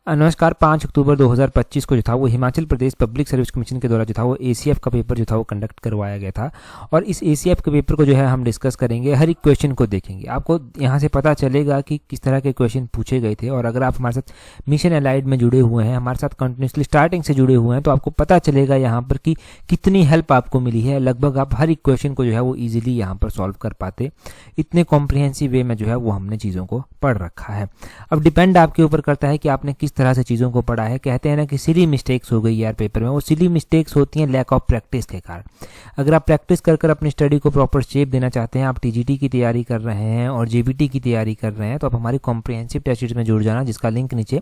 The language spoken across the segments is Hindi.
नमस्कार। 5 अक्टूबर 2025 को जो था वो Himachal Pradesh public service commission के द्वारा जो था वो एसीएफ का पेपर जो था वो कंडक्ट करवाया गया था और इस एसीएफ के पेपर को जो है हम डिस्कस करेंगे। हर एक क्वेश्चन को देखेंगे, आपको यहाँ से पता चलेगा कि किस तरह के क्वेश्चन पूछे गए थे। और अगर आप हमारे साथ मिशन एलाइड में जुड़े हुए हैं, हमारे साथ कंटिन्यूसली स्टार्टिंग से जुड़े हुए हैं, तो आपको पता चलेगा यहाँ पर कि कितनी हेल्प आपको मिली है। लगभग आप हर एक क्वेश्चन को जो है वो ईजिली यहाँ पर सॉल्व कर पाते, इतने कॉम्प्रिहेंसिव वे में जो है वो हमने चीज़ों को पढ़ रखा है। अब डिपेंड आपके ऊपर करता है कि आपने किस तरह से चीज़ों को पढ़ा है। कहते हैं ना कि सिली मिस्टेक्स हो गई यार पेपर में, वो सिली मिस्टेक्स होती हैं लैक ऑफ प्रैक्टिस के कारण। अगर आप प्रैक्टिस कर अपनी स्टडी को प्रॉपर शेप देना चाहते हैं, आप टीजीटी की तैयारी कर रहे हैं और जेबीटी की तैयारी कर रहे हैं, तो आप हमारी कॉम्प्रिहेंसिव टेस्ट सीरीज में जुड़ जाना, जिसका लिंक नीचे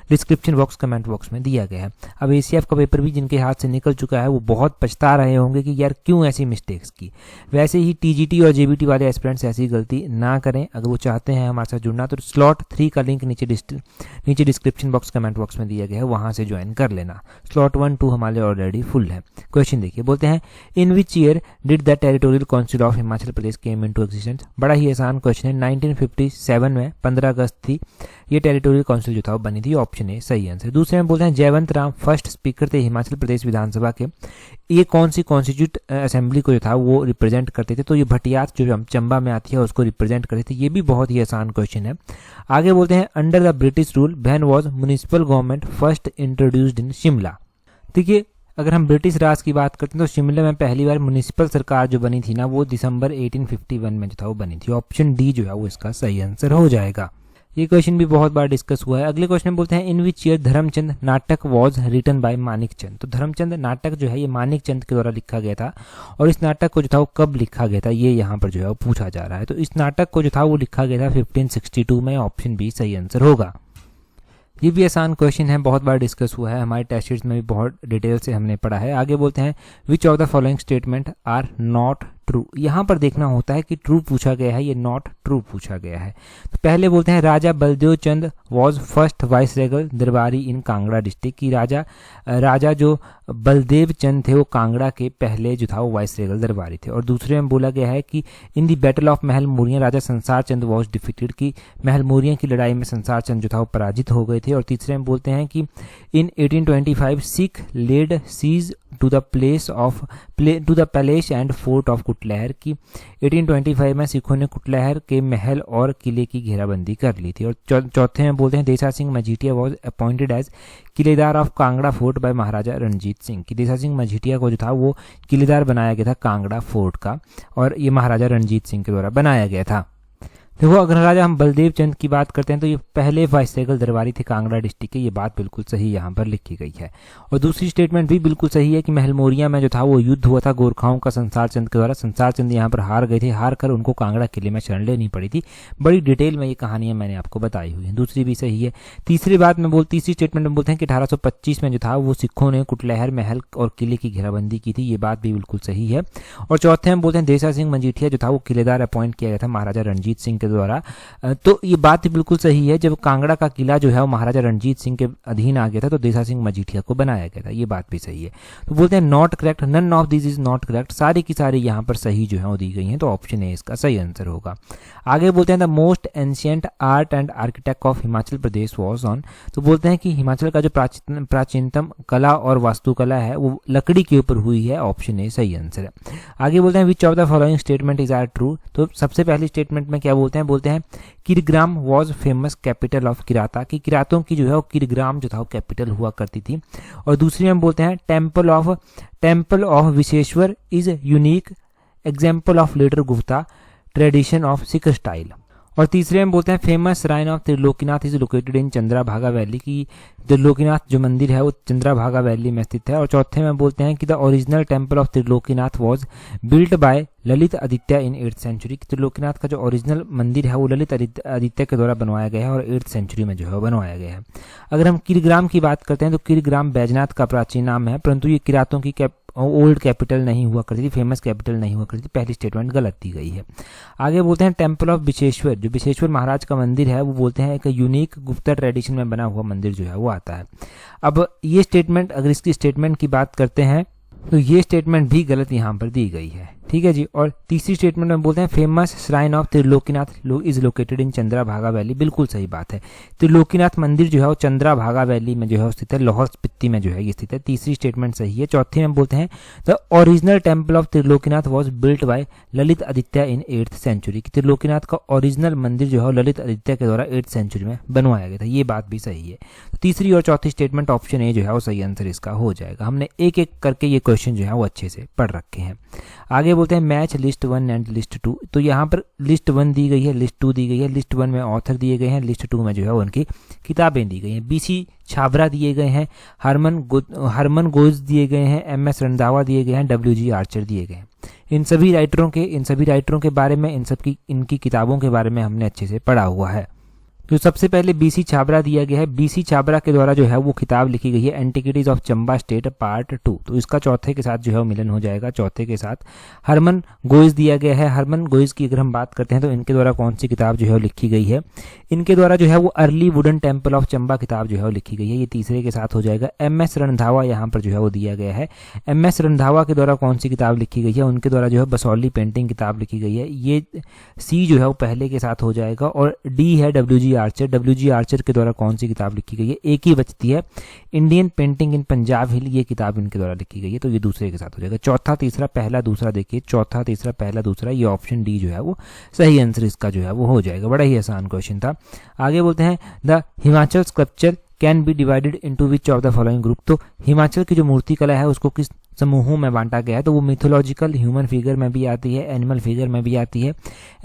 डिस्क्रिप्शन बॉक्स कमेंट बॉक्स में दिया गया है। अब एसीएफ का पेपर भी जिनके हाथ से निकल चुका है वो बहुत पछता रहे होंगे कि यार क्यों ऐसी मिस्टेक्स की। वैसे ही टीजीटी और जेबीटी वाले एस्पिरेंट्स ऐसी गलती ना करें। अगर वो चाहते हैं हमारे साथ जुड़ना तो स्लॉट 3 का लिंक नीचे डिस्क्रिप्शन बॉक्स कमेंट बॉक्स में दिया गया है, वहां से ज्वाइन कर लेना। स्लॉट 1, 2 हमारे ऑलरेडी फुल है। क्वेश्चन देखिए, बोलते हैं in which year did the territorial council of Himachal Pradesh came into existence. बड़ा ही आसान क्वेश्चन है। 1957 में 15 अगस्त थी ये टेरिटोरियल काउंसिल जो था वो बनी थी। ऑप्शन ए सही आंसर। दूसरे में बोलते हैं जयवंत राम फर्स्ट स्पीकर थे हिमाचल प्रदेश विधानसभा के। ये कौन सी कॉन्स्टिट्यूट असेंबली को जो था वो रिप्रेजेंट करते थे, तो ये भटियात जो चंबा में आती है उसको रिप्रेजेंट करते थे। ये भी बहुत ही आसान क्वेश्चन है। आगे बोलते हैं under the British rule when was municipal government first introduced in Shimla. देखिए, अगर हम ब्रिटिश राज की बात करते हैं तो शिमला में पहली बार म्युनिसिपल सरकार जो बनी थी ना, वो दिसंबर 1851 में जो था वो बनी थी। ऑप्शन डी जो है वो इसका सही आंसर हो जाएगा। ये क्वेश्चन भी बहुत बार डिस्कस हुआ है। अगले क्वेश्चन में बोलते हैं इन विच ईयर धर्मचंद नाटक वाज रिटन बाय मानिक चंद। तो धर्मचंद नाटक जो है ये मानिक चंद के द्वारा लिखा गया था और इस नाटक को जो था वो कब लिखा गया था ये यहाँ पर जो है वो पूछा जा रहा है। तो इस नाटक को जो था वो लिखा गया था 1562 में। ऑप्शन बी सही आंसर होगा। ये भी आसान क्वेश्चन है, बहुत बार डिस्कस हुआ है, हमारे टेस्ट सीरीज में भी बहुत डिटेल से हमने पढ़ा है। आगे बोलते हैं which of the following statement are not true. यहाँ पर देखना होता है कि ट्रू पूछा गया है, ये नॉट ट्रू पूछा गया है। तो पहले बोलते हैं राजा बलदेव चंद वॉज फर्स्ट वाइस रेगल दरबारी इन कांगड़ा डिस्ट्रिक्ट की। राजा जो बलदेव चंद थे वो कांगड़ा के पहले जो था वो वाइस रेगल दरबारी थे। और दूसरे में बोला गया है कि इन दी बैटल ऑफ महल मुरियां राजा संसार चंद वॉज डिफीटेड की महल मुरियां की लड़ाई में संसार चंद जो था वो पराजित हो गए थे। और तीसरे में बोलते हैं कि in 1825 Sikh laid siege to the palace and fort of Kutlehar की। 1825 में सिखों ने कुटलहर के महल और किले की घेराबंदी कर ली थी। और चौथे में बोलते हैं Desa Singh Majithia was appointed as kiledar of Kangra fort by Maharaja Ranjit Singh की। देसा सिंह मजीठिया को जो था वो किलेदार बनाया गया था कांगड़ा फोर्ट का और ये महाराजा रणजीत सिंह के द्वारा बनाया गया था। देखो, अगर राजा हम बलदेव चंद की बात करते हैं तो ये पहले वाइसरेगल दरबारी थे कांगड़ा डिस्ट्रिक्ट के। ये बात बिल्कुल सही यहाँ पर लिखी गई है। और दूसरी स्टेटमेंट भी बिल्कुल सही है कि महल मोरिया में जो था वो युद्ध हुआ था गोरखाओं का संसार चंद के द्वारा। संसार चंद यहाँ पर हार गए थे, हार कर उनको कांगड़ा किले में शरण लेनी पड़ी थी। बड़ी डिटेल में ये कहानियां मैंने आपको बताई हुई हैं। दूसरी भी सही है। तीसरी स्टेटमेंट में बोलते हैं कि 1825 में जो था वो सिखों ने कुटलहर महल और किले की घेराबंदी की थी। ये बात भी बिल्कुल सही है। और चौथे में बोलते हैं देसा सिंह मजीठिया जो था वो किलेदार अपॉइंट किया गया था महाराजा रणजीत सिंह के द्वारा। तो ये बात बिल्कुल सही है। जब कांगड़ा का किला जो है वो महाराजा रणजीत सिंह के अधीन आ गया था तो देसा सिंह मजीठिया को बनाया गया था। ये बात भी सही है। तो बोलते हैं not correct, none of this is not correct. सारी की सारी यहाँ पर सही जो है वो दी गई हैं, तो ऑप्शन ए इसका सही आंसर होगा। आगे बोलते हैं the most ancient art and architect of Himachal Pradesh was on. तो बोलते हैं कि हिमाचल का जो प्राचीनतम कला और वास्तुकला है वो लकड़ी के ऊपर हुई है। ऑप्शन ए सही आंसर है। आगे बोलते हैं which of the following statement is are true. तो सबसे पहली स्टेटमेंट में क्या बोलते हैं Kirgram was famous capital of Kirata की। किरातों की जो है वो किरग्राम जो था वो कैपिटल हुआ करती थी। और दूसरी में बोलते हैं temple of Vishweshwar is unique example of later Gupta tradition of Sikh style. और तीसरे में बोलते हैं famous shrine of Trilokinath is located in Chandrabhaga valley की। त्रिलोकीनाथ जो मंदिर है वो चंद्राभागा वैली में स्थित है। और चौथे में बोलते हैं कि the original temple of Trilokinath was built by Lalit Aditya in 8th century. Trilokinath का जो ओरिजिनल मंदिर है वो ललित आदित्य के द्वारा बनवाया गया है और 8th सेंचुरी में जो है बनवाया गया है। अगर हम किरग्राम की बात करते हैं तो किरग्राम बैजनाथ का प्राचीन नाम है, परंतु ये किरातों की ओल्ड कैपिटल नहीं हुआ करती थी, फेमस कैपिटल नहीं हुआ करती थी। पहली स्टेटमेंट गलत दी गई है। आगे बोलते हैं टेम्पल ऑफ विशेश्वर, जो विशेश्वर महाराज का मंदिर है वो बोलते हैं एक यूनिक गुप्ता ट्रेडिशन में बना हुआ मंदिर जो है वो आता है। अब ये स्टेटमेंट, अगर इसकी स्टेटमेंट की बात करते हैं तो ये स्टेटमेंट भी गलत यहाँ पर दी गई है। ठीक है जी। और तीसरी स्टेटमेंट में बोलते हैं famous shrine of Trilokinath is located in Chandrabhaga valley. बिल्कुल सही बात है, त्रिलोकीनाथ मंदिर जो है वो चंद्रभागा वैली में जो है स्थित है, लाहौल स्पीति में जो है ये स्थित है। तीसरी स्टेटमेंट सही है। चौथी में बोलते हैं the original temple of Trilokinath was built by Lalit Aditya in 8th century. Trilokinath का ओरिजिनल मंदिर जो है ललित आदित्य के द्वारा 8th सेंचुरी में बनवाया गया था। ये बात भी सही है। तो तीसरी और चौथी स्टेटमेंट ऑप्शन ए जो है वो सही आंसर इसका हो जाएगा। हमने एक एक करके ये क्वेश्चन जो है वो अच्छे से पढ़ रखे हैं। आगे बोलते हैं मैच लिस्ट 1 एंड लिस्ट 2। तो यहाँ पर लिस्ट 1 दी गई है, लिस्ट 2 दी गई है। लिस्ट 1 में ऑथर दिए गए हैं, लिस्ट 2 में जो है उनकी किताबें दी गई हैं। बीसी छाबरा दिए गए हैं, हरमन गोज दिए गए हैं, MS रंधावा दिए गए हैं, WG आर्चर दिए गए हैं। इन सभी राइटरों के बारे में, इनकी किताबों के बारे में हमने अच्छे से पढ़ा हुआ है। तो सबसे पहले BC छाबरा दिया गया है। BC छाबरा के द्वारा जो है वो किताब लिखी गई है antiquities of Chamba state part 2। तो इसका चौथे के साथ जो है वो मिलन हो जाएगा, चौथे के साथ। हरमन गोइज दिया गया है। हरमन गोइज की अगर हम बात करते हैं तो इनके द्वारा कौन सी किताब जो है वो लिखी गई है? इनके द्वारा जो है वो early wooden temple of Chamba किताब जो है वो लिखी गई है, ये तीसरे के साथ हो जाएगा। MS रंधावा यहाँ पर जो है वो दिया गया है। MS रंधावा के द्वारा कौन सी किताब लिखी गई है? उनके द्वारा जो है बसौली पेंटिंग किताब लिखी गई है, ये C जो है वो पहले के साथ हो जाएगा। और D है WG आर्चर। WG आर्चर के द्वारा कौन सी किताब लिखी गई है? एक ही बचती है, इंडियन पेंटिंग इन पंजाब हिल, ये किताब इनके द्वारा लिखी गई है, तो ये दूसरे के साथ हो जाएगा। चौथा तीसरा पहला दूसरा, देखिए चौथा तीसरा पहला दूसरा, ये ऑप्शन डी जो है वो सही आंसर इसका जो है वो हो जाएगा। बड़ा ही आसान क्वेश्चन था। आगे बोलते हैं the Himachal sculpture can be divided into which of the following group. तो हिमाचल की जो मूर्ति कला है उसको किस समूहों में बांटा गया है? तो वो मिथोलॉजिकल ह्यूमन फिगर में भी आती है, एनिमल फिगर में भी आती है,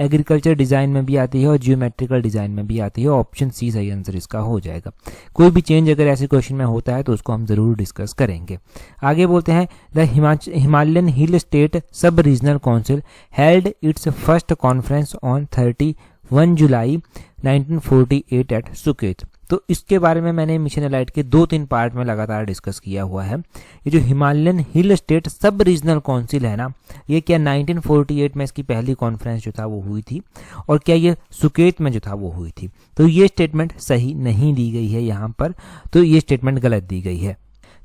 एग्रीकल्चर डिजाइन में भी आती है और जियोमेट्रिकल डिजाइन में भी आती है। ऑप्शन सी सही आंसर इसका हो जाएगा। कोई भी चेंज अगर ऐसे क्वेश्चन में होता है तो उसको हम जरूर डिस्कस करेंगे। आगे बोलते हैं the Himalayan hill state sub regional council held its first conference on 31 July 1948 at Suket. तो इसके बारे में मैंने मिशन एलाइट के 2-3 पार्ट में लगातार डिस्कस किया हुआ है। ये जो Himalayan hill state sub regional council है ना, ये क्या 1948 में इसकी पहली कॉन्फ्रेंस जो था वो हुई थी, और क्या ये सुकेत में जो था वो हुई थी? तो ये स्टेटमेंट सही नहीं दी गई है यहाँ पर, तो ये स्टेटमेंट गलत दी गई है।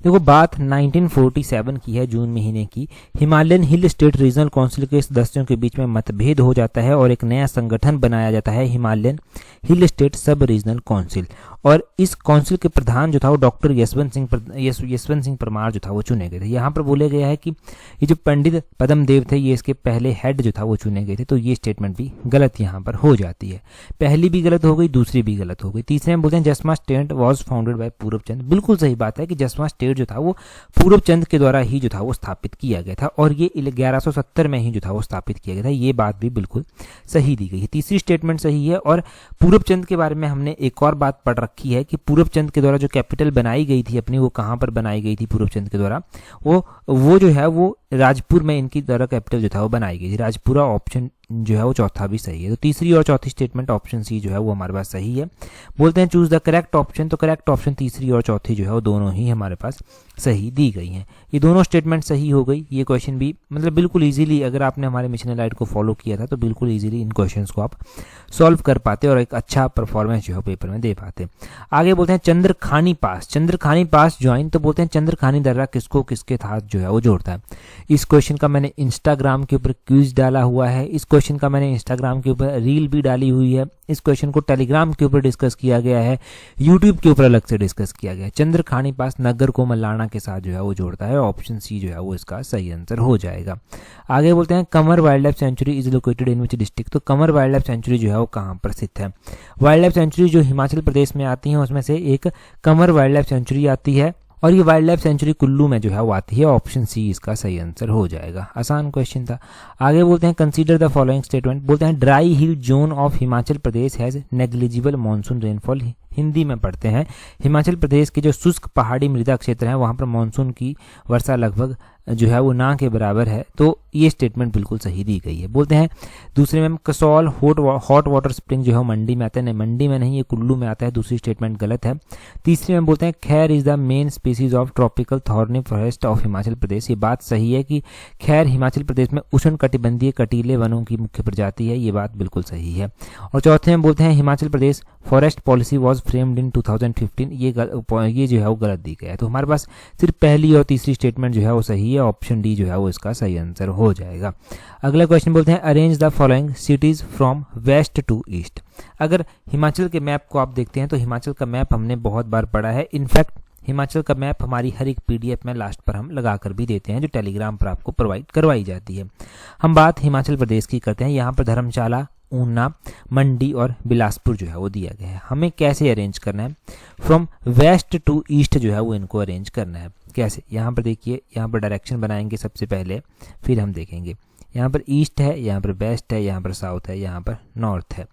देखो बात 1947 की है, जून महीने की। Himalayan hill state regional council के सदस्यों के बीच में मतभेद हो जाता है और एक नया संगठन बनाया जाता है, Himalayan hill state sub regional council. और इस काउंसिल के प्रधान जो था वो डॉक्टर यशवंत सिंह परमार जो था वो चुने गए थे। यहाँ पर बोले गया है कि ये जो पंडित पद्म देव थे ये इसके पहले हेड जो था वो चुने गए थे, तो ये स्टेटमेंट भी गलत यहाँ पर हो जाती है। पहली भी गलत हो गई, दूसरी भी गलत हो गई। तीसरे में बोलते हैं जसमा स्टेट वॉज फाउंडेड बाय पूरब चंद। बिल्कुल सही बात है कि जसमा स्टेट जो था वो पूरब चंद के द्वारा ही जो था वो स्थापित किया गया था, और ये 1170 में ही जो था वो स्थापित किया गया था। ये बात भी बिल्कुल सही दी गई है। तीसरी स्टेटमेंट सही है। और पूरब चंद के बारे में हमने एक और बात पढ़ रखी है कि पूरब चंद के द्वारा जो कैपिटल बनाई गई थी अपनी, वो कहाँ पर बनाई गई थी पूरब चंद के द्वारा? वो जो है वो राजपुर में इनकी द्वारा कैपिटल जो था वो बनाई गई थी, राजपुरा। ऑप्शन जो है वो चौथा भी सही है। तो तीसरी और चौथी स्टेटमेंट ऑप्शन सी जो है वो हमारे पास सही है। बोलते हैं चूज द करेक्ट ऑप्शन। तो करेक्ट ऑप्शन तीसरी और चौथी जो है वो दोनों ही हमारे पास सही दी गई हैं। ये दोनों स्टेटमेंट सही हो गई। ये क्वेश्चन भी मतलब बिल्कुल इजीली, अगर आपने हमारे मिशन एलाइट को फॉलो किया था तो बिल्कुल इजीली इन क्वेश्चंस को आप सॉल्व कर पाते और एक अच्छा परफॉर्मेंस जो है पेपर में दे पाते। आगे बोलते हैं चंद्रखानी पास ज्वाइन। तो बोलते हैं चंद्रखानी दर्रा किसको किसके साथ जो है वो जोड़ता है? इस क्वेश्चन का मैंने इंस्टाग्राम के ऊपर क्विज डाला हुआ है, इस क्वेश्चन का मैंने इंस्टाग्राम के ऊपर रील भी डाली हुई है, इस क्वेश्चन को टेलीग्राम के ऊपर डिस्कस किया गया है, यूट्यूब के ऊपर अलग से डिस्कस किया गया है। चंद्रखानी पास नगर को मल्लाना के साथ जो है वो जोड़ता है। ऑप्शन सी जो है वो इसका सही आंसर हो जाएगा। आगे बोलते हैं Kanwar wild life sanctuary is located in which district. तो कंवर वाइल्ड लाइफ सेंचुरी जो है वो कहाँ पर स्थित है? वाइल्ड लाइफ सेंचुरी जो हिमाचल प्रदेश में आती है उसमें से एक कंवर वाइल्ड लाइफ सेंचुरी आती है, और ये वाइल्ड लाइफ सेंचुरी कुल्लू में जो है वो आती है। ऑप्शन सी इसका सही आंसर हो जाएगा। आसान क्वेश्चन था। आगे बोलते हैं कंसीडर द फॉलोइंग स्टेटमेंट। बोलते हैं dry hill zone of Himachal Pradesh has negligible monsoon rainfall. Hindi में पढ़ते हैं हिमाचल प्रदेश के जो शुष्क पहाड़ी मृदा क्षेत्र है वहाँ पर मानसून की वर्षा लगभग जो है वो ना के बराबर है। तो ये स्टेटमेंट बिल्कुल सही दी गई है। बोलते हैं दूसरे में कसौल हॉट वाटर स्प्रिंग जो है मंडी में आता है, नहीं मंडी में नहीं, ये कुल्लू में आता है। दूसरी स्टेटमेंट गलत है। तीसरे में बोलते हैं khair is the main species of tropical thorny forest of Himachal Pradesh. ये बात सही है कि खैर हिमाचल प्रदेश में उष्ण कटिबंधीय कटीले वनों की मुख्य प्रजाति है। ये बात बिल्कुल सही है। और चौथे में बोलते हैं Himachal Pradesh forest policy was framed in 2015। ये जो है वो गलत दी गया है। तो हमारे पास सिर्फ पहली और तीसरी स्टेटमेंट जो है वो सही है। है, ऑप्शन डी जो है वो इसका सही आंसर हो जाएगा। अगला क्वेश्चन बोलते हैं arrange the following cities from west to east. अगर हिमाचल के मैप को आप देखते हैं तो हिमाचल का मैप हमने बहुत बार पढ़ा है। इनफैक्ट हिमाचल का मैप हमारी हर एक पीडीएफ में लास्ट पर हम लगा कर भी देते हैं, जो टेलीग्राम पर आपको प्रोवाइड करवाई जाती है। हम बात हिमाचल प्रदेश की करते हैं। यहाँ पर धर्मशाला, ऊना, मंडी और बिलासपुर जो है वो दिया गया है। हमें कैसे अरेंज करना है, फ्रॉम वेस्ट टू ईस्ट जो है वो इनको अरेंज करना है। कैसे, यहाँ पर देखिए, यहाँ पर डायरेक्शन बनाएंगे सबसे पहले, फिर हम देखेंगे। यहाँ पर ईस्ट है, यहाँ पर वेस्ट है, यहाँ पर साउथ है, यहाँ पर नॉर्थ है।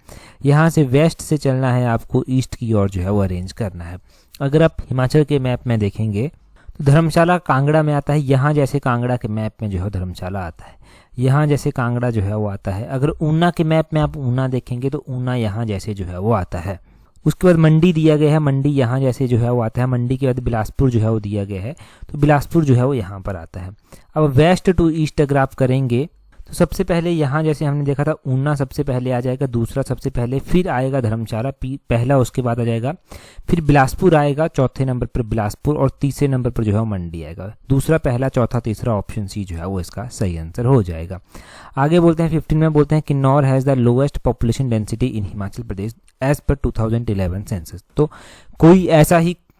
यहाँ से वेस्ट से चलना है आपको, ईस्ट की ओर जो है वो अरेंज करना है। अगर आप हिमाचल के मैप में देखेंगे तो धर्मशाला कांगड़ा में आता है। यहाँ जैसे कांगड़ा के मैप में जो है धर्मशाला आता है, यहाँ जैसे कांगड़ा जो है वो आता है। अगर ऊना के मैप में आप ऊना देखेंगे तो ऊना यहाँ जैसे जो है वो आता है। उसके बाद मंडी दिया गया है, मंडी यहाँ जैसे जो है वो आता है। मंडी के बाद बिलासपुर जो है वो दिया गया है, तो बिलासपुर जो है वो यहाँ पर आता है। अब वेस्ट टू ईस्ट अगर आप करेंगे तो सबसे पहले यहाँ जैसे हमने देखा था ऊना सबसे पहले आ जाएगा, दूसरा सबसे पहले, फिर आएगा धर्मशाला पहला, उसके बाद आ जाएगा, फिर बिलासपुर आएगा, चौथे नंबर पर बिलासपुर, और तीसरे नंबर पर जो है मंडी आएगा। दूसरा, पहला, चौथा, तीसरा, ऑप्शन सी जो है वो इसका सही आंसर हो जाएगा। आगे बोलते हैं 15 में बोलते हैं Kinnaur has the lowest population density in Himachal Pradesh as per 2011 census. तो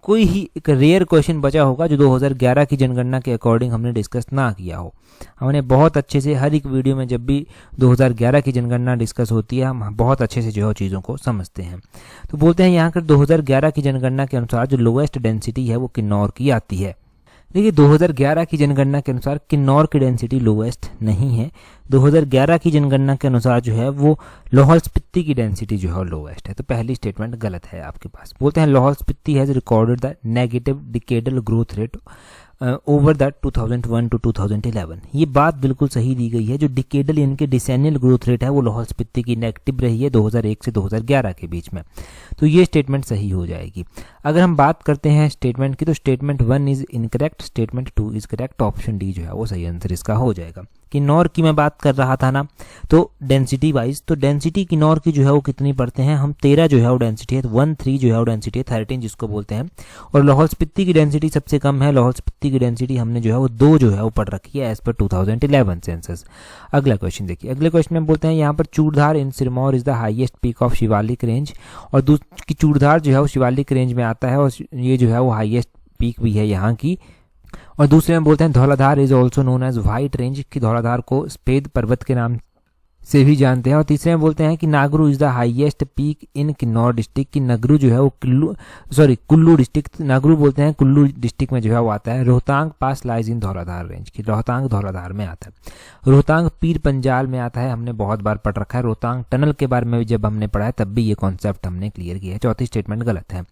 कोई ही एक रेयर क्वेश्चन बचा होगा जो 2011 की जनगणना के अकॉर्डिंग हमने डिस्कस ना किया हो। हमने बहुत अच्छे से हर एक वीडियो में जब भी 2011 की जनगणना डिस्कस होती है हम बहुत अच्छे से जो है चीज़ों को समझते हैं। तो बोलते हैं यहाँ पर 2011 की जनगणना के अनुसार जो लोएस्ट डेंसिटी है वो किन्नौर की आती है। देखिए 2011 की जनगणना के अनुसार किन्नौर की डेंसिटी लोएस्ट नहीं है। 2011 की जनगणना के अनुसार जो है वो लाहौल स्पीति की डेंसिटी जो है लोएस्ट है। तो पहली स्टेटमेंट गलत है आपके पास। बोलते हैं Lahaul Spiti has recorded the negative decadal growth rate over the 2001 to 2011। ये बात बिल्कुल सही दी गई है। जो डिकेडल यानी कि डिसेनियल ग्रोथ रेट है वो लाहौल स्पीति की नेगेटिव रही है 2001 से 2011 के बीच में। तो ये स्टेटमेंट सही हो जाएगी। अगर हम बात करते हैं स्टेटमेंट की तो statement 1 is incorrect, statement 2 is correct, option D जो है वो सही आंसर इसका हो जाएगा। किन्नौर की मैं बात कर रहा था ना, तो डेंसिटी वाइज तो डेंसिटी किन्नौर की जो है वो कितनी पढ़ते हैं हम, 13 जो है वो डेंसिटी है, 13 जो है वो डेंसिटी है, 13 जिसको बोलते हैं। और लाहौल स्पीति की डेंसिटी सबसे कम है, लाहौल स्पीति की डेंसिटी हमने जो है वो 2 जो है वो पढ़ रखी है एज पर 2011 सेंसस। अगला क्वेश्चन देखिए, अगले क्वेश्चन में बोलते हैं यहाँ पर Churdhar in Sirmaur is the highest peak of Shivalik range. और की चूड़धार जो है वो शिवालिक रेंज में आता है और ये जो है वो हाईएस्ट पीक भी है यहाँ की। और दूसरे में बोलते हैं Dhauladhar is also known as white range, की धौलाधार को सफेद पर्वत के नाम से भी जानते हैं। और तीसरे में बोलते हैं कि Nagru is the highest peak in Kinnaur district, की नगरू जो है वो कुल्लू डिस्ट्रिक्ट, नागरू बोलते हैं कुल्लू डिस्ट्रिक्ट में जो है वो आता है। रोहतांग पास लाइज इन धौलाधार रेंज, की रोहतांग धौलाधार में आता है। रोहतांग पीर पंजाल में आता है, हमने बहुत बार पढ़ रखा है। रोहतांग टनल के बारे में भी जब हमने पढ़ा है तब भी ये कॉन्सेप्ट हमने क्लियर किया है। चौथी स्टेटमेंट गलत है।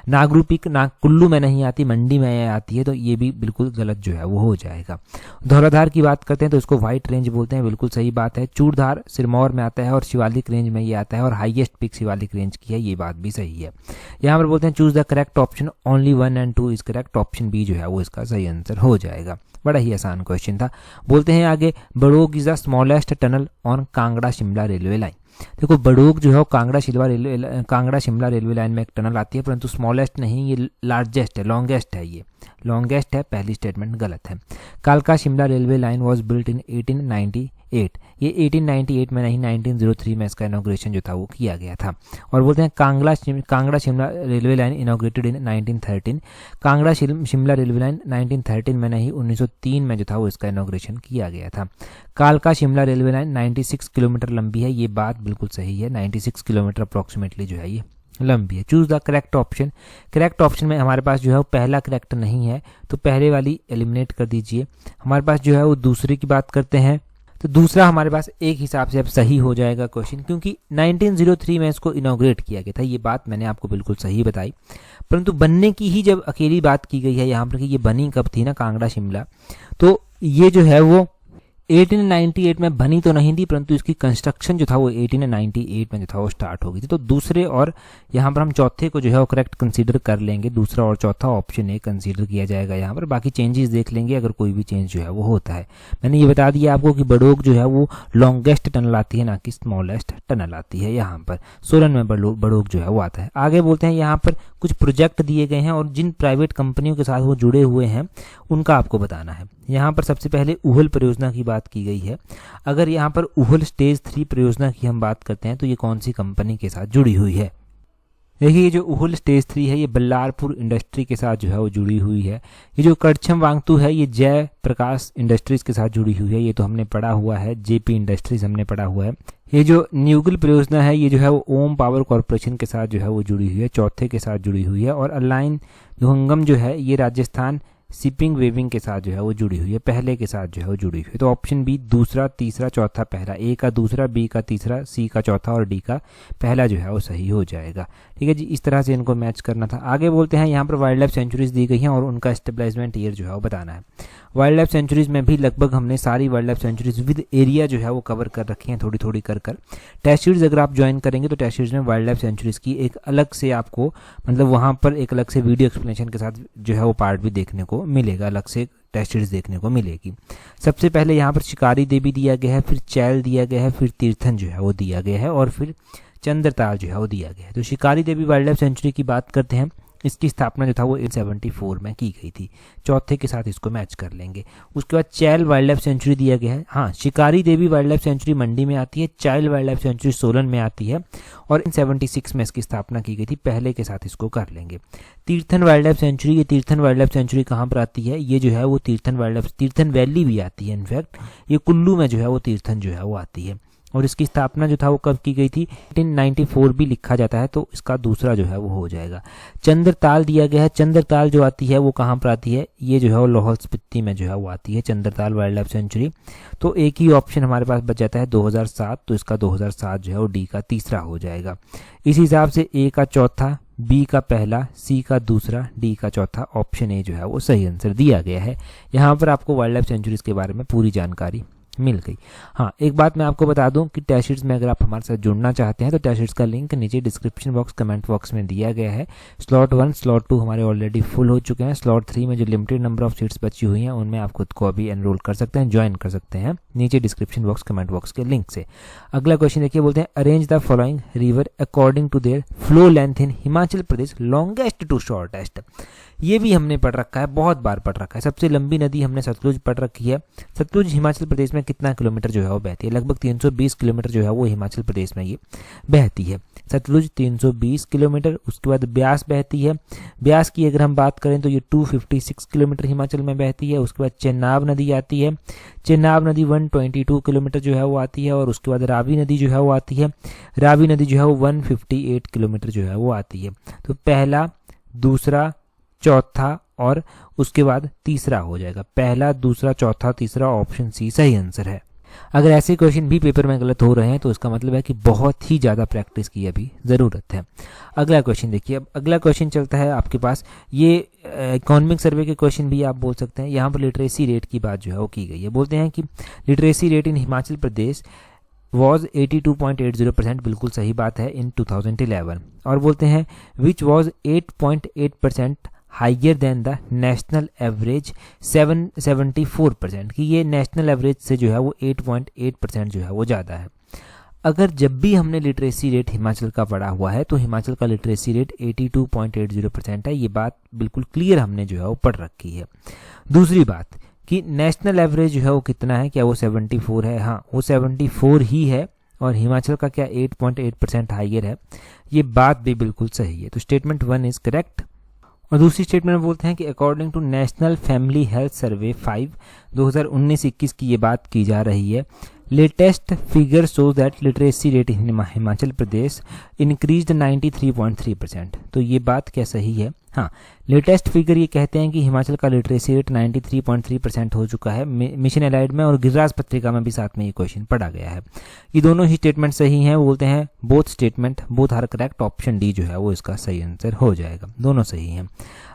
नागरू पीक कुल्लू में नहीं आती, मंडी में आती है, तो ये भी बिल्कुल गलत जो है वो हो जाएगा। धौलाधार की बात करते हैं तो इसको व्हाइट रेंज बोलते हैं, बिल्कुल सही बात है। चूड़धार सिरमौर में आता है और शिवालिक रेंज में ये आता है और हाईएस्ट पीक शिवालिक रेंज की है, ये बात भी सही है। यहाँ पर बोलते हैं choose the correct option, only 1 and 2 is correct, option B जो है वो इसका सही आंसर हो जाएगा। बड़ा ही आसान क्वेश्चन था। बोलते हैं आगे Barog is the smallest tunnel on Kangra Shimla railway line. देखो बड़ोग जो है कांगड़ा शिमला रेलवे लाइन में एक टनल आती है, परंतु स्मॉलेस्ट नहीं, ये लार्जेस्ट है, लॉन्गेस्ट है, ये लॉन्गेस्ट है। पहली स्टेटमेंट गलत है। कालका Shimla railway line was built in 1898, ये 1898 में नहीं 1903 में इसका इनॉग्रेशन जो था वो किया गया था। और बोलते हैं Kangra Shimla railway line inaugurated इन 1913, कांगड़ा शिमला रेलवे लाइन 1913 में नहीं 1903 में जो था वो इसका इनॉग्रेशन किया गया था। कालका शिमला रेलवे लाइन 96 किलोमीटर लंबी है, ये बात बिल्कुल सही है। 96 किलोमीटर अप्रॉक्सीमेटली जो है ये लंबी है। Choose the correct option. Correct option में हमारे पास जो है वो पहला करेक्ट नहीं है, तो पहले वाली एलिमिनेट कर दीजिए। हमारे पास जो है वो दूसरे की बात करते हैं तो दूसरा हमारे पास एक हिसाब से अब सही हो जाएगा क्वेश्चन, क्योंकि 1903 में इसको इनॉग्रेट किया गया था, ये बात मैंने आपको बिल्कुल सही बताई। परंतु बनने की ही जब अकेली बात की गई है यहाँ पर कि ये बनी कब थी ना कांगड़ा शिमला, तो ये जो है वो 1898 में बनी तो नहीं थी, परंतु इसकी कंस्ट्रक्शन जो था वो 1898 में जो था वो स्टार्ट हो गई थी। तो दूसरे और यहाँ पर हम चौथे को जो है वो करेक्ट कंसीडर कर लेंगे, दूसरा और चौथा ऑप्शन ए कंसीडर किया जाएगा यहाँ पर। बाकी चेंजेस देख लेंगे अगर कोई भी चेंज जो है वो होता है। मैंने ये बता दिया आपको कि बड़ोग जो है वो लॉन्गेस्ट टनल आती है, ना कि स्मॉलेस्ट टनल आती है। यहाँ पर सोलन में बड़ोग जो है वो आता है। आगे बोलते हैं यहाँ पर कुछ प्रोजेक्ट दिए गए हैं और जिन प्राइवेट कंपनियों के साथ वो जुड़े हुए हैं उनका आपको बताना है। यहाँ पर सबसे पहले उहल परियोजना की बात की गई है। अगर यहाँ पर उहल स्टेज 3 परियोजना की हम बात करते हैं तो ये कौन सी कंपनी के साथ जुड़ी हुई है? देखिए ये जो उहुल स्टेज 3 है ये बल्लारपुर इंडस्ट्री के साथ जो है वो जुड़ी हुई है। ये जो करछम वांगतू है ये जय प्रकाश इंडस्ट्रीज के साथ जुड़ी हुई है, ये तो हमने पढ़ा हुआ है, जेपी इंडस्ट्रीज हमने पढ़ा हुआ है। ये जो न्यूगल परियोजना है ये जो है वो ओम पावर कॉरपोरेशन के साथ जो है वो जुड़ी हुई है, चौथे के साथ जुड़ी हुई है। और अलाइन जोहंगम जो है ये राजस्थान शिपिंग वेविंग के साथ जो है वो जुड़ी हुई है, पहले के साथ जो है वो जुड़ी हुई है। तो ऑप्शन बी दूसरा, तीसरा, चौथा, पहला, ए का दूसरा, बी का तीसरा, सी का चौथा और डी का पहला जो है वो सही हो जाएगा। ठीक है जी, इस तरह से इनको मैच करना था। आगे बोलते हैं यहाँ पर वाइल्ड लाइफ सेंचुरीज दी गई हैं और उनका एस्टेब्लिशमेंट ईयर जो है वो बताना है। वाइल्ड लाइफ सेंचुरीज में भी लगभग हमने सारी wild life sanctuaries with area जो है वो कवर कर रखी हैं, थोड़ी थोड़ी कर टेस्ट सीरीज अगर आप ज्वाइन करेंगे तो टेस्ट सीरीज में वाइल्ड लाइफ सेंचुरीज की एक अलग से आपको मतलब वहाँ पर एक अलग से वीडियो एक्सप्लेनेशन के साथ जो है वो पार्ट भी देखने को मिलेगा, अलग से टेस्ट सीरीज देखने को मिलेगी। सबसे पहले यहाँ पर शिकारी देवी दिया गया है, फिर चैल दिया गया है, फिर तीर्थन जो है वो दिया गया है और फिर चंद्रताल जो है वो दिया गया है। तो शिकारी देवी वाइल्ड लाइफ सेंचुरी की बात करते हैं, इसकी स्थापना जो था वो 1874 में की गई थी, चौथे के साथ इसको मैच कर लेंगे। उसके बाद चैल वाइल्ड लाइफ सेंचुरी दिया गया है। हाँ, शिकारी देवी वाइल्ड लाइफ सेंचुरी मंडी में आती है, child wild life sanctuary Solan में आती है और 76 में इसकी स्थापना की गई थी, पहले के साथ इसको कर लेंगे। तीर्थन वाइल्ड लाइफ सेंचुरी, ये तीर्थन वाइल्ड लाइफ सेंचुरी कहाँ पर आती है? ये जो है वो तीर्थन वैली भी आती है, इनफैक्ट ये कुल्लू में जो है वो तीर्थन जो है वो आती है और इसकी स्थापना जो था वो कब की गई थी? 1894 भी लिखा जाता है, तो इसका दूसरा जो है वो हो जाएगा। चंद्रताल दिया गया है, चंद्रताल जो आती है वो कहाँ पर आती है? ये जो है वो लाहौल स्पीति में जो है वो आती है चंद्रताल वाइल्ड लाइफ सेंचुरी। तो एक ही ऑप्शन हमारे पास बच जाता है 2007, तो इसका 2007 जो है वो डी का तीसरा हो जाएगा। इस हिसाब से ए का चौथा, बी का पहला, सी का दूसरा, डी का चौथा, ऑप्शन ए जो है वो सही आंसर दिया गया है। यहाँ पर आपको वाइल्ड लाइफ सेंचुरीज के बारे में पूरी जानकारी मिल गई। हाँ, एक बात मैं आपको बता दूं कि टेस्ट सीरीज में अगर आप हमारे साथ जुड़ना चाहते हैं तो टेस्ट सीरीज का लिंक नीचे डिस्क्रिप्शन बॉक्स, कमेंट बॉक्स में दिया गया है। स्लॉट 1, स्लॉट 2 हमारे ऑलरेडी फुल हो चुके हैं। स्लॉट 3 में जो लिमिटेड नंबर ऑफ सीट्स बची हुई हैं उनमें आप खुद को अभी एनरोल कर सकते हैं, ज्वाइन कर सकते हैं नीचे डिस्क्रिप्शन बॉक्स, कमेंट बॉक्स के लिंक से। अगला क्वेश्चन देखिए, बोलते हैं arrange the following river according to their flow length in Himachal Pradesh longest to shortest. ये भी हमने पढ़ रखा है, बहुत बार पढ़ रखा है। सबसे लंबी नदी हमने सतलुज पढ़ रखी है। सतलुज हिमाचल प्रदेश में कितना किलोमीटर जो है वो बहती है? लगभग 320 किलोमीटर जो है वो हिमाचल प्रदेश में ये बहती है। सतलुज 320 किलोमीटर। उसके बाद ब्यास बहती है। ब्यास की अगर हम बात करें तो ये 256 किलोमीटर हिमाचल में बहती है। उसके बाद चेनाब नदी आती है। चेनाब नदी 122 किलोमीटर जो है वो आती है और उसके बाद रावी नदी जो है वो आती है। रावी नदी जो है वो 158 किलोमीटर जो है वो आती है। तो पहला, दूसरा, चौथा और उसके बाद तीसरा हो जाएगा। पहला, दूसरा, चौथा, तीसरा, ऑप्शन सी सही आंसर है। अगर ऐसे क्वेश्चन भी पेपर में गलत हो रहे हैं तो इसका मतलब है कि बहुत ही ज़्यादा प्रैक्टिस की अभी ज़रूरत है। अगला क्वेश्चन देखिए, अब अगला क्वेश्चन चलता है आपके पास, ये इकोनॉमिक सर्वे के क्वेश्चन भी आप बोल सकते हैं। यहाँ पर लिटरेसी रेट की बात जो है वो की गई है। बोलते हैं कि literacy rate in Himachal Pradesh was 82.80%, बिल्कुल सही बात है, इन 2011। और बोलते हैं which was 8.8% higher than the national average 774%, कि ये नेशनल एवरेज से जो है वो 8.8% जो है वो ज़्यादा है। अगर जब भी हमने लिटरेसी रेट हिमाचल का पढ़ा हुआ है तो हिमाचल का लिटरेसी रेट 82.80% है, ये बात बिल्कुल क्लियर हमने जो है वो पढ़ रखी है। दूसरी बात कि नेशनल एवरेज जो है वो कितना है, क्या वो 74 है? हाँ, वो 74 ही है और हिमाचल का क्या 8.8% हाइयर है, ये बात भी बिल्कुल सही है। तो स्टेटमेंट 1 इज करेक्ट। और दूसरी स्टेटमेंट में बोलते हैं कि according to national family health survey 5 2019-21 की ये बात की जा रही है। Latest figure shows that literacy rate in Himachal Pradesh increased 93.3%। तो ये बात क्या सही है? हाँ, लेटेस्ट फिगर ये कहते हैं कि हिमाचल का लिटरेसी रेट 93.3% हो चुका है। मिशन एलाइड में और गिरिराज पत्रिका में भी साथ में ये क्वेश्चन पढ़ा गया है। ये दोनों ही स्टेटमेंट सही हैं। बोलते हैं both statement both are correct, option D जो है वो इसका सही आंसर हो जाएगा, दोनों सही हैं।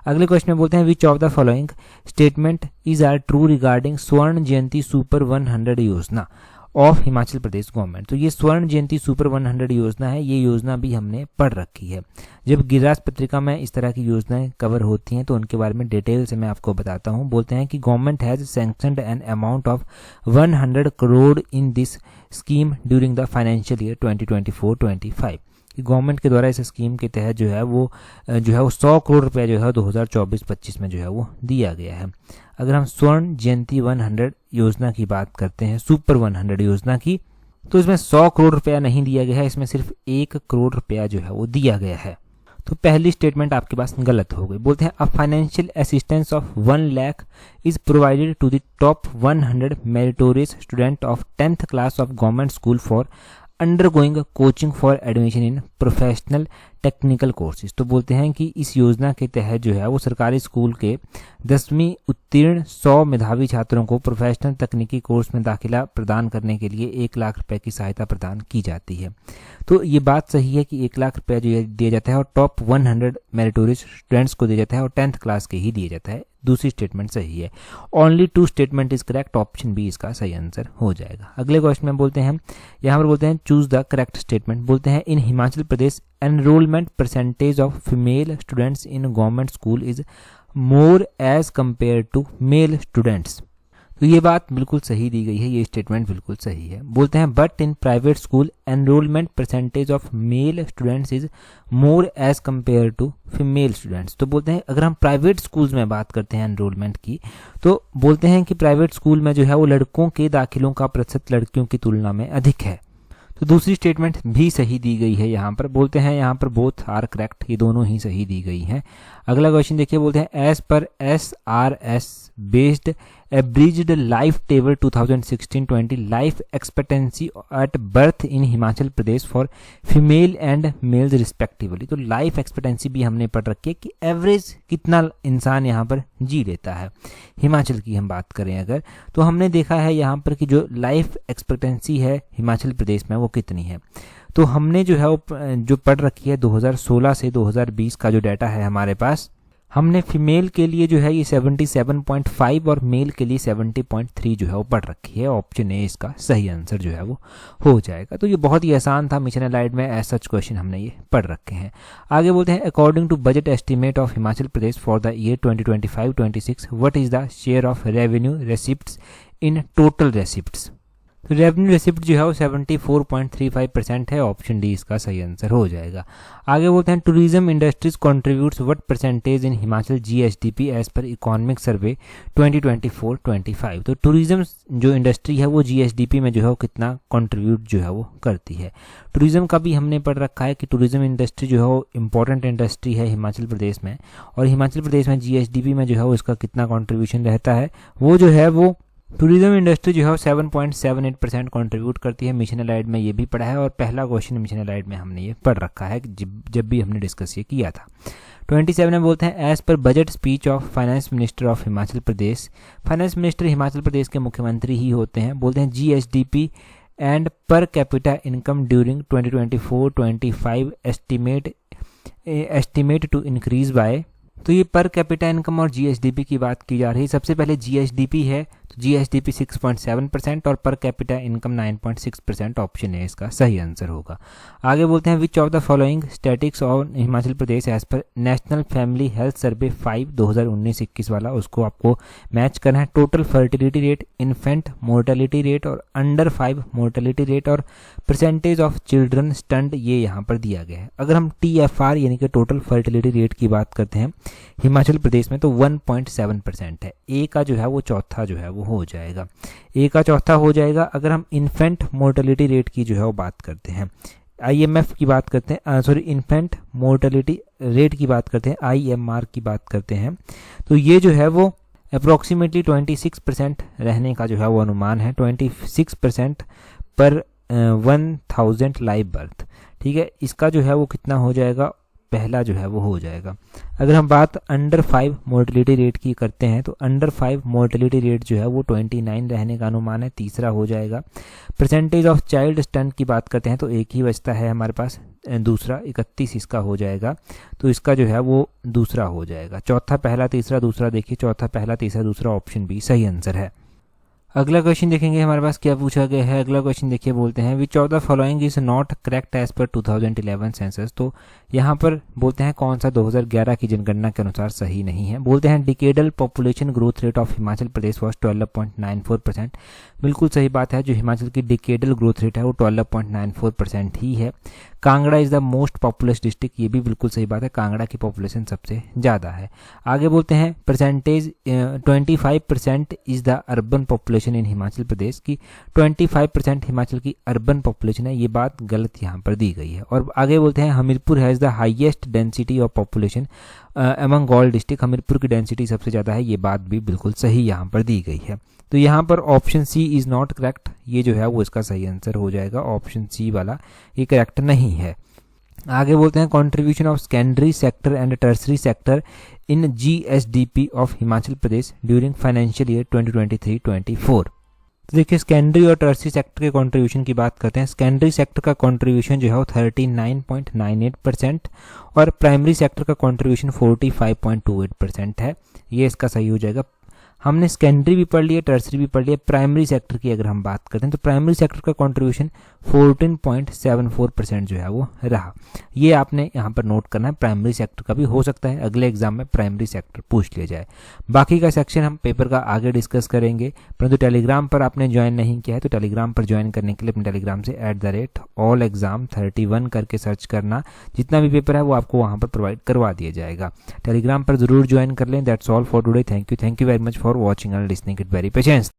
अगले क्वेश्चन में बोलते हैं which of the following statement is are true regarding Swarna Jayanti super 100 योजना ऑफ हिमाचल प्रदेश गवर्नमेंट। तो ये स्वर्ण जयंती सुपर 100 योजना है, ये योजना भी हमने पढ़ रखी है। जब गिरिराज पत्रिका में इस तरह की योजनाएं कवर होती हैं तो उनके बारे में डिटेल से मैं आपको बताता हूं। बोलते हैं कि government has sanctioned an amount of 100 crore in this scheme during the financial year 2024-25। कि गवर्नमेंट के द्वारा इस स्कीम के तहत जो है वो 100 करोड़ रुपया जो है 2024-25 में जो है वो दिया गया है। अगर हम स्वर्ण जयंती 100 योजना की बात करते हैं, सुपर 100 योजना की, तो इसमें 100 करोड़ रुपया नहीं दिया गया है, इसमें सिर्फ 1 करोड़ रुपया जो है वो दिया गया है। तो पहली स्टेटमेंट आपके पास गलत हो गई। बोलते हैं a financial assistance of 1 lakh is provided to the top 100 meritorious student of 10th class of government school for undergoing coaching for admission in professional technical courses. तो बोलते हैं कि इस योजना के तहत जो है वो सरकारी स्कूल के 10वीं उत्तीर्ण 100 मेधावी छात्रों को प्रोफेशनल तकनीकी कोर्स में दाखिला प्रदान करने के लिए 1 लाख रुपए की सहायता प्रदान की जाती है। तो ये बात सही है कि 1 लाख रुपया जो है दिया जाता है और टॉप 100 मेरिटोरियस स्टूडेंट्स को दिया जाता है और 10th क्लास के ही दिया जाता है। दूसरी स्टेटमेंट सही है। Only 2 statement is correct, option B इसका सही आंसर हो जाएगा। अगले क्वेश्चन में बोलते हैं, यहाँ पर बोलते हैं चूज द करेक्ट स्टेटमेंट। बोलते हैं in Himachal Pradesh enrolment percentage of female students in government school is more as compare to male students. तो ये बात बिल्कुल सही दी गई है, ये स्टेटमेंट बिल्कुल सही है। बोलते हैं but in private school enrolment percentage of male students is more as compare to female students. तो बोलते हैं अगर हम प्राइवेट स्कूल्स में बात करते हैं एनरोलमेंट की, तो बोलते हैं कि प्राइवेट स्कूल में जो है वो लड़कों के दाखिलों का प्रतिशत लड़कियों की तुलना में अधिक है। तो दूसरी स्टेटमेंट भी सही दी गई है यहाँ पर। बोलते हैं यहाँ पर बोथ आर करेक्ट, ये दोनों ही सही दी गई हैं। अगला क्वेश्चन देखिए, बोलते हैं as per SRS based abridged life table 2016-20 life expectancy at birth in Himachal Pradesh for female and males respectively. तो लाइफ एक्सपेक्टेंसी भी हमने पढ़ रखी है कि एवरेज कितना इंसान यहाँ पर जी लेता है। हिमाचल की हम बात करें अगर, तो हमने देखा है यहाँ पर कि जो लाइफ एक्सपेक्टेंसी है हिमाचल प्रदेश में वो कितनी है। तो हमने जो है वो जो पढ़ रखी है 2016 से 2020 का जो डाटा है हमारे पास, हमने फीमेल के लिए जो है ये 77.5 और मेल के लिए 70.3 जो है वो पढ़ रखी है। ऑप्शन ए इसका सही आंसर जो है वो हो जाएगा। तो ये बहुत ही आसान था, मिशन एलाइड में एज सच क्वेश्चन हमने ये पढ़ रखे हैं। आगे बोलते हैं according to budget estimate of Himachal Pradesh for the year 2025-26 what is the share of revenue receipts in total receipts. तो रेवेन्यू रेसिप्ट जो है वो 74.35% है। ऑप्शन डी इसका सही आंसर हो जाएगा। आगे बोलते हैं tourism industries contributes what percentage in Himachal GSDP as per economic survey 2024-25। तो टूरिज्म जो इंडस्ट्री है वो GSDP में जो है वो कितना कंट्रीब्यूट जो है वो करती है। टूरिज्म का भी हमने पढ़ रखा है कि टूरिज्म इंडस्ट्री जो है वो इंपॉर्टेंट इंडस्ट्री है हिमाचल प्रदेश में, और हिमाचल प्रदेश में GSDP में जो है वो इसका कितना कॉन्ट्रीब्यूशन रहता है, वो जो है वो टूरिज्म इंडस्ट्री जो है 7.78% कंट्रीब्यूट करती है। मिशन एलाइड में ये भी पढ़ा है और पहला क्वेश्चन मिशन एलाइड में हमने ये पढ़ रखा है जब भी हमने डिस्कस ये किया था। 27 में बोलते हैं as per budget speech of finance minister of Himachal Pradesh. Finance minister Himachal Pradesh के मुख्यमंत्री ही होते हैं। बोलते हैं GSDP and per capita income during 2024-25 estimate to increase by. तो ये पर कैपिटा इनकम और GSDP की बात की जा रही है। सबसे पहले GSDP है, तो GSDP 6.7% और पर कैपिटा इनकम 9.6%। ऑप्शन है इसका सही आंसर होगा। आगे बोलते हैं which of the following statics on Himachal Pradesh as per national family health survey 5 2019-21 वाला, उसको आपको मैच करना है। Total fertility rate, infant mortality rate और अंडर 5 मोर्टेलिटी रेट और परसेंटेज ऑफ चिल्ड्रन स्टंट, ये यहाँ पर दिया गया है। अगर हम TFR यानी कि टोटल फर्टिलिटी रेट की बात करते हैं हिमाचल प्रदेश में, तो 1.7% है। ए का जो है वो चौथा जो है वो हो जाएगा, ए का चौथा हो जाएगा। अगर हम इन्फेंट मोर्टेलिटी रेट की जो है वो बात करते हैं, IMF की बात करते हैं, सॉरी इन्फेंट मोर्टेलिटी रेट की बात करते हैं, IMR की बात करते हैं, तो ये जो है वो अप्रॉक्सीमेटली 26% रहने का जो है वो अनुमान है। 26% पर 1000 लाइव बर्थ। ठीक है, इसका जो है वो कितना हो जाएगा, पहला जो है वो हो जाएगा। अगर हम बात अंडर 5 मोर्टेलिटी रेट की करते हैं, तो अंडर 5 मोर्टेलिटी रेट जो है वो 29 रहने का अनुमान है, तीसरा हो जाएगा। परसेंटेज ऑफ चाइल्ड स्टंट की बात करते हैं तो एक ही बचता है हमारे पास, दूसरा 31 इसका हो जाएगा, तो इसका जो है वो दूसरा हो जाएगा। चौथा पहला तीसरा दूसरा, देखिए चौथा पहला तीसरा दूसरा, ऑप्शन बी सही आंसर है। अगला क्वेश्चन देखेंगे हमारे पास क्या पूछा गया है। अगला क्वेश्चन देखिए, बोलते हैं which of the following is not correct as per 2011 census. तो यहाँ पर बोलते हैं कौन सा 2011 की जनगणना के अनुसार सही नहीं है। बोलते हैं decadal population growth rate of Himachal Pradesh was 12.94%। बिल्कुल सही बात है, जो हिमाचल की डिकेडल ग्रोथ रेट है वो 12.94% ही है। Kangra is the most populous district, ये भी बिल्कुल सही बात है, कांगड़ा की पॉपुलेशन सबसे ज़्यादा है। आगे बोलते हैं percentage 25% is the urban population in Himachal Pradesh की 25% हिमाचल की अर्बन पॉपुलेशन है, ये बात गलत यहाँ पर दी गई है। और आगे बोलते हैं Hamirpur has the highest density of population among all district, Hamirpur की डेंसिटी सबसे ज़्यादा है, ये बात भी बिल्कुल सही यहाँ पर दी गई है। तो यहाँ पर option C is not correct, ये जो है वो इसका सही आंसर हो जाएगा, ऑप्शन सी वाला ये करेक्ट नहीं है। आगे बोलते हैं contribution of secondary sector and tertiary sector in GSDP of Himachal Pradesh during financial year 2023-24। तो देखिए सेकेंडरी और टर्सरी सेक्टर के कंट्रीब्यूशन की बात करते हैं। सेकेंडरी सेक्टर का कंट्रीब्यूशन जो है वो 39.98% और प्राइमरी सेक्टर का कंट्रीब्यूशन 45.28% है, ये इसका सही हो जाएगा। हमने सेकेंडरी भी पढ़ लिया, टर्सरी भी पढ़ लिया, प्राइमरी सेक्टर की अगर हम बात करते हैं तो प्राइमरी सेक्टर का कंट्रीब्यूशन 14.74% जो है वो रहा। ये आपने यहाँ पर नोट करना है, प्राइमरी सेक्टर का भी हो सकता है अगले एग्जाम में प्राइमरी सेक्टर पूछ लिया जाए। बाकी का सेक्शन हम पेपर का आगे डिस्कस करेंगे, परंतु टेलीग्राम पर आपने ज्वाइन नहीं किया है तो टेलीग्राम पर ज्वाइन करने के लिए अपने टेलीग्राम से @allexam31 करके सर्च करना, जितना भी पेपर है वो आपको वहाँ पर प्रोवाइड करवा दिया जाएगा। टेलीग्राम पर जरूर ज्वाइन कर लें। That's all for today, thank you very much for watching and listening it very patience।